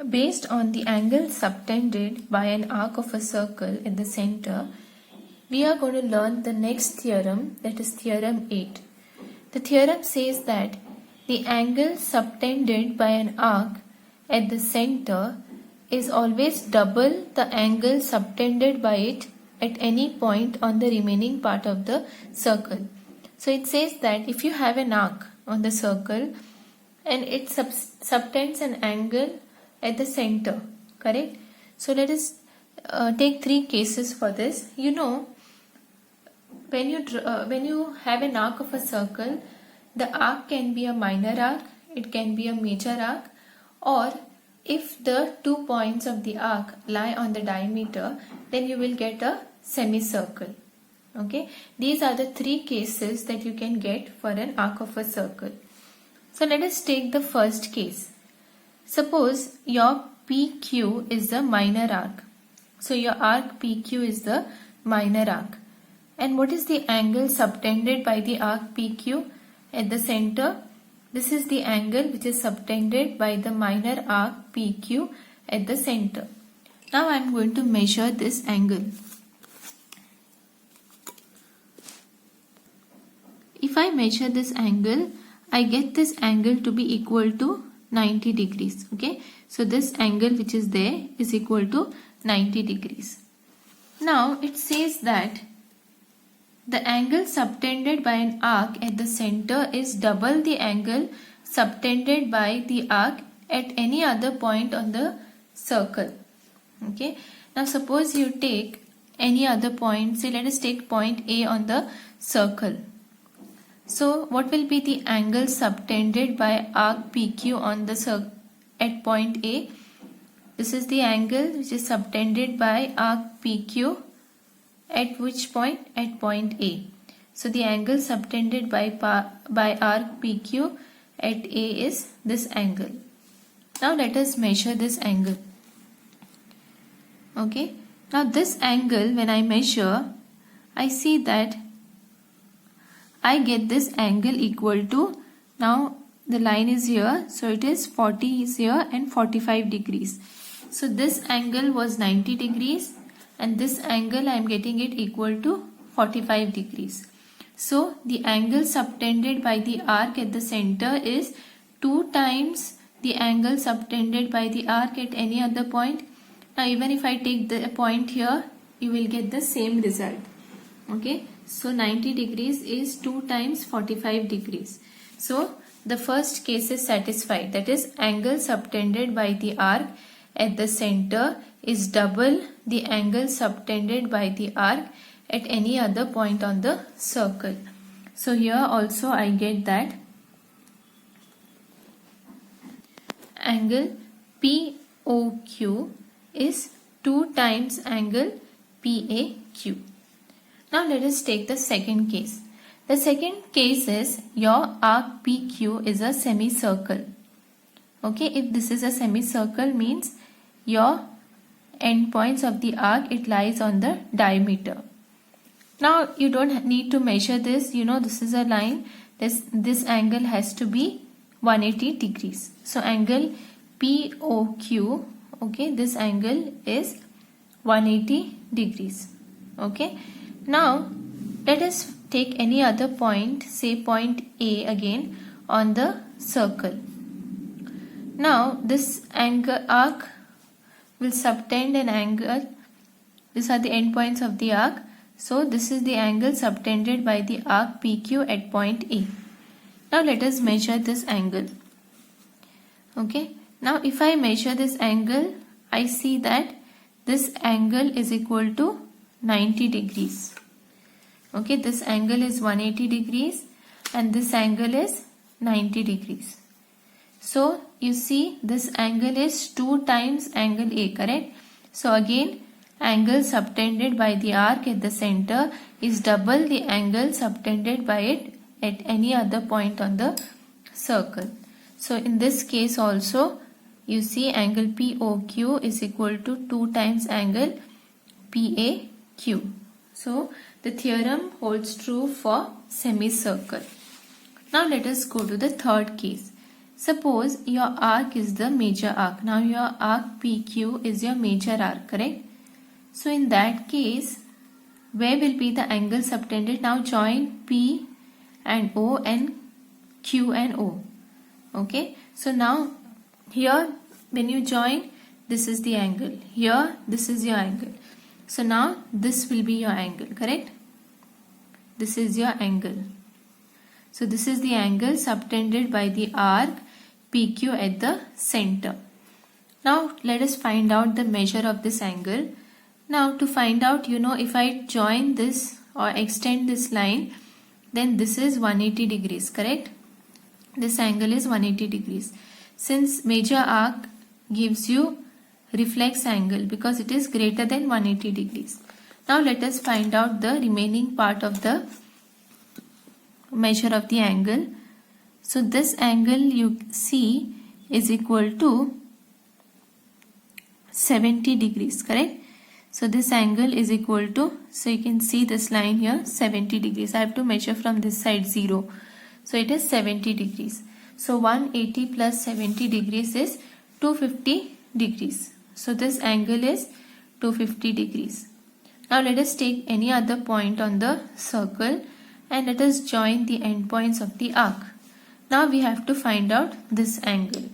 Based on the angle subtended by an arc of a circle at the center, we are going to learn the next theorem, that is theorem 8. The theorem says that the angle subtended by an arc at the center is always double the angle subtended by it at any point on the remaining part of the circle. So it says that if you have an arc on the circle and it subtends an angle at the center, correct? So let us take three cases for this. You know, when you have an arc of a circle, the arc can be a minor arc, it can be a major arc, or if the 2 points of the arc lie on the diameter, then you will get a semicircle. Okay, these are the three cases that you can get for an arc of a circle. So let us take the first case. Suppose your PQ is the minor arc. So your arc PQ is the minor arc. And what is the angle subtended by the arc PQ at the center? This is the angle which is subtended by the minor arc PQ at the center. Now I am going to measure this angle. If I measure this angle, I get this angle to be equal to 90 degrees. Okay, so this angle which is there is equal to 90 degrees. Now it says that the angle subtended by an arc at the center is double the angle subtended by the arc at any other point on the circle. Okay, now suppose you take any other point, say let us take point A on the circle. So what will be the angle subtended by arc PQ on the circle at point A? This is the angle which is subtended by arc PQ at which point? At point A. So the angle subtended by arc PQ at A is this angle. Now let us measure this angle. Okay. Now this angle, when I measure, I see that I get this angle equal to, now the line is here, so it is 40 is here and 45 degrees. So this angle was 90 degrees and this angle I am getting it equal to 45 degrees. So the angle subtended by the arc at the center is 2 times the angle subtended by the arc at any other point. Now even if I take the point here, you will get the same result. Okay, so 90 degrees is 2 times 45 degrees. So the first case is satisfied, that is angle subtended by the arc at the center is double the angle subtended by the arc at any other point on the circle. So here also I get that angle POQ is 2 times angle PAQ. Now let us take the second case. The second case is your arc PQ is a semicircle. Okay, if this is a semicircle means your endpoints of the arc, it lies on the diameter. Now you don't need to measure this. You know this is a line. This angle has to be 180 degrees. So angle POQ, okay, this angle is 180 degrees. Okay. Now let us take any other point, say point A again on the circle. Now this angle arc will subtend an angle. These are the endpoints of the arc. So this is the angle subtended by the arc PQ at point A. Now let us measure this angle. Okay. Now if I measure this angle, I see that this angle is equal to 90 degrees. Okay, this angle is 180 degrees and this angle is 90 degrees. So you see this angle is 2 times angle A, correct? So again angle subtended by the arc at the center is double the angle subtended by it at any other point on the circle. So in this case also you see angle POQ is equal to 2 times angle PAQ. So the theorem holds true for semicircle. Now let us go to the third case. Suppose your arc is the major arc. Now your arc PQ is your major arc, correct? So in that case, where will be the angle subtended? Now join P and O and Q and O. Okay, so now here when you join, this is the angle. Here this is your angle. So now this will be your angle, correct? This is your angle. So this is the angle subtended by the arc PQ at the center. Now let us find out the measure of this angle. Now to find out, if I join this or extend this line, then this is 180 degrees, correct? This angle is 180 degrees. Since major arc gives you reflex angle because it is greater than 180 degrees. Now let us find out the remaining part of the measure of the angle. So this angle you see is equal to 70 degrees, correct? So this angle is equal to, so you can see this line here, 70 degrees. I have to measure from this side 0. So it is 70 degrees. So 180 plus 70 degrees is 250 degrees. So this angle is 250 degrees. Now let us take any other point on the circle and let us join the endpoints of the arc. Now we have to find out this angle.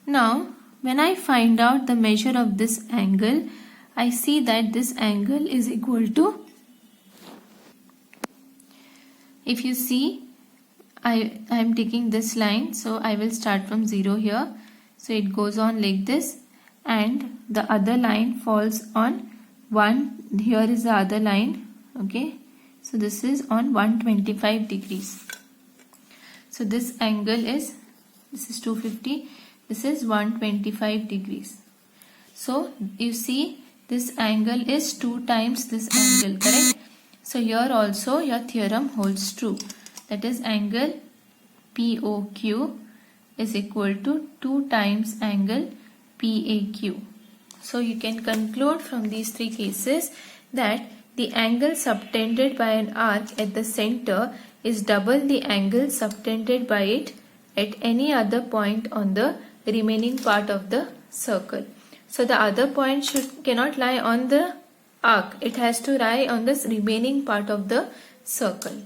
Now when I find out the measure of this angle, I see that this angle is equal to, if you see, I am taking this line, so I will start from 0 here. So it goes on like this and the other line falls on 1. Here is the other line. Okay, so this is on 125 degrees. So this angle is, this is 250, this is 125 degrees. So you see this angle is 2 times this angle, correct? So here also your theorem holds true. That is angle POQ is equal to 2 times angle PAQ. So you can conclude from these 3 cases that the angle subtended by an arc at the center is double the angle subtended by it at any other point on the remaining part of the circle. So the other point cannot lie on the arc. It has to lie on this remaining part of the circle.